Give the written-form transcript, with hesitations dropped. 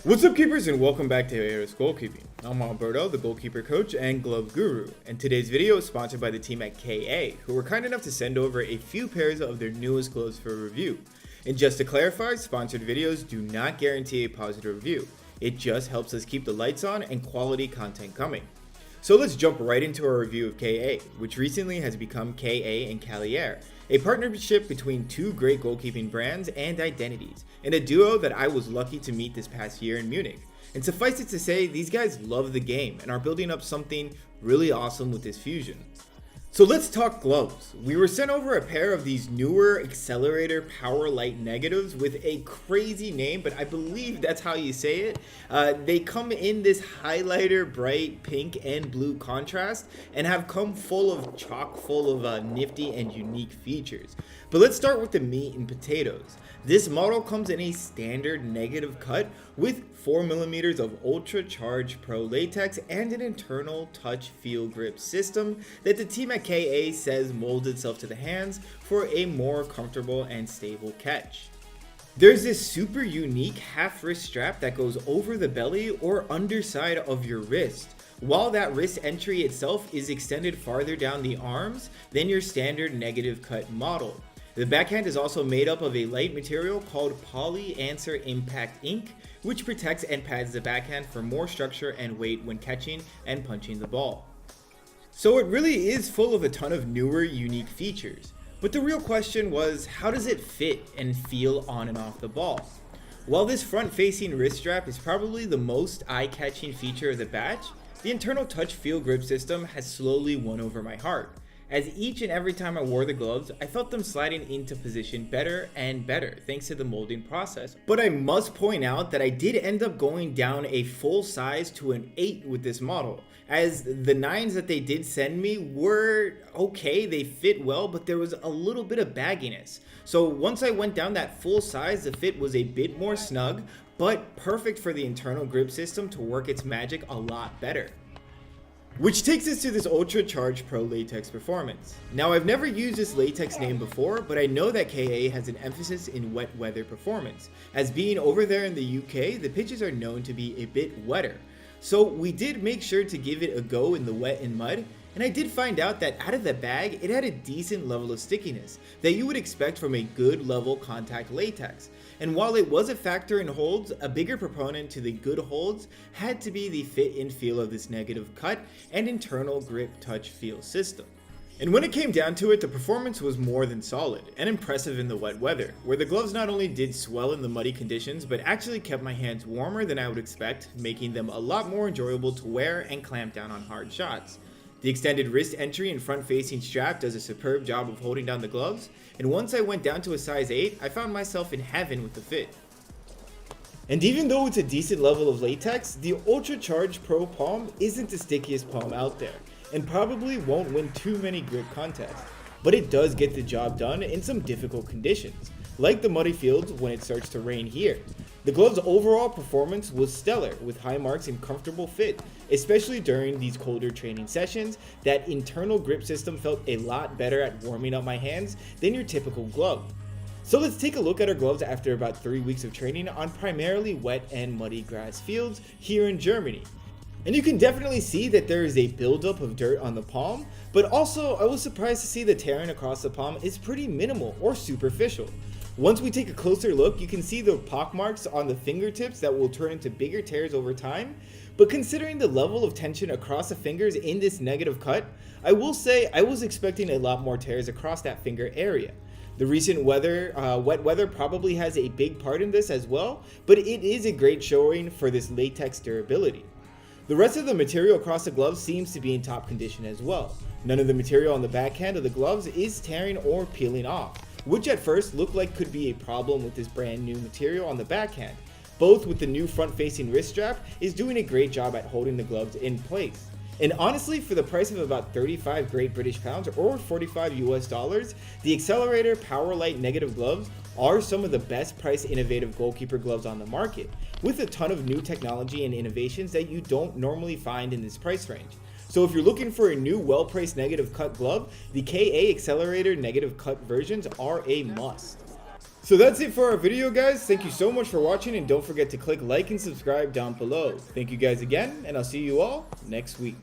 What's up, keepers, and welcome back to ARS Goalkeeping. I'm Alberto, the goalkeeper coach and glove guru, and today's video is sponsored by the team at KA, who were kind enough to send over a few pairs of their newest gloves for review. And just to clarify, sponsored videos do not guarantee a positive review. It just helps us keep the lights on and quality content coming. So let's jump right into our review of KA, which recently has become KA and XLR8AER, a partnership between two great goalkeeping brands and identities, and a duo that I was lucky to meet this past year in Munich. And suffice it to say, these guys love the game and are building up something really awesome with this fusion. So let's talk gloves. We were sent over a pair of these newer XLR8AER PWRLITE negatives with a crazy name, but I believe that's how you say it. They come in this highlighter bright pink and blue contrast and have come chock full of nifty and unique features. But let's start with the meat and potatoes. This model comes in a standard negative cut with 4mm of Ultra Charged Pro Latex and an internal touch feel grip system that the team at KA says molds itself to the hands for a more comfortable and stable catch. There's this super unique half wrist strap that goes over the belly or underside of your wrist, while that wrist entry itself is extended farther down the arms than your standard negative cut model. The backhand is also made up of a light material called Polyanswer Impact Ink, which protects and pads the backhand for more structure and weight when catching and punching the ball. So it really is full of a ton of newer, unique features. But the real question was, how does it fit and feel on and off the ball? While this front-facing wrist strap is probably the most eye-catching feature of the batch, the internal touch feel grip system has slowly won over my heart, as each and every time I wore the gloves, I felt them sliding into position better and better thanks to the molding process. But I must point out that I did end up going down a full size to an 8 with this model, as the 9s that they did send me were okay, they fit well, but there was a little bit of bagginess. So once I went down that full size, the fit was a bit more snug, but perfect for the internal grip system to work its magic a lot better. Which takes us to this Ultra Charged Pro Latex performance. Now, I've never used this latex name before, but I know that KA has an emphasis in wet weather performance, as being over there in the UK, the pitches are known to be a bit wetter. So we did make sure to give it a go in the wet and mud, and I did find out that out of the bag, it had a decent level of stickiness that you would expect from a good level contact latex. And while it was a factor in holds, a bigger proponent to the good holds had to be the fit and feel of this negative cut and internal grip touch feel system. And when it came down to it, the performance was more than solid and impressive in the wet weather, where the gloves not only did swell in the muddy conditions, but actually kept my hands warmer than I would expect, making them a lot more enjoyable to wear and clamp down on hard shots. The extended wrist entry and front-facing strap does a superb job of holding down the gloves, and once I went down to a size 8, I found myself in heaven with the fit. And even though it's a decent level of latex, the Ultra Charged Pro Palm isn't the stickiest palm out there, and probably won't win too many grip contests, but it does get the job done in some difficult conditions, like the muddy fields when it starts to rain here. The glove's overall performance was stellar, with high marks and comfortable fit, especially during these colder training sessions. That internal grip system felt a lot better at warming up my hands than your typical glove. So let's take a look at our gloves after about 3 weeks of training on primarily wet and muddy grass fields here in Germany. And you can definitely see that there is a buildup of dirt on the palm, but also I was surprised to see the tearing across the palm is pretty minimal or superficial. Once we take a closer look, you can see the pockmarks on the fingertips that will turn into bigger tears over time, but considering the level of tension across the fingers in this negative cut, I will say I was expecting a lot more tears across that finger area. The recent wet weather probably has a big part in this as well, but it is a great showing for this latex durability. The rest of the material across the gloves seems to be in top condition as well. None of the material on the backhand of the gloves is tearing or peeling off, which at first looked like could be a problem with this brand new material on the backhand. Both with the new front-facing wrist strap is doing a great job at holding the gloves in place. And honestly, for the price of about 35 Great British Pounds or 45 US dollars, the XLR8AER PWRLITE negative gloves are some of the best priced innovative goalkeeper gloves on the market, with a ton of new technology and innovations that you don't normally find in this price range. So if you're looking for a new well-priced negative cut glove, the KA XLR8AER negative cut versions are a must. So that's it for our video, guys. Thank you so much for watching, and don't forget to click like and subscribe down below. Thank you guys again, and I'll see you all next week.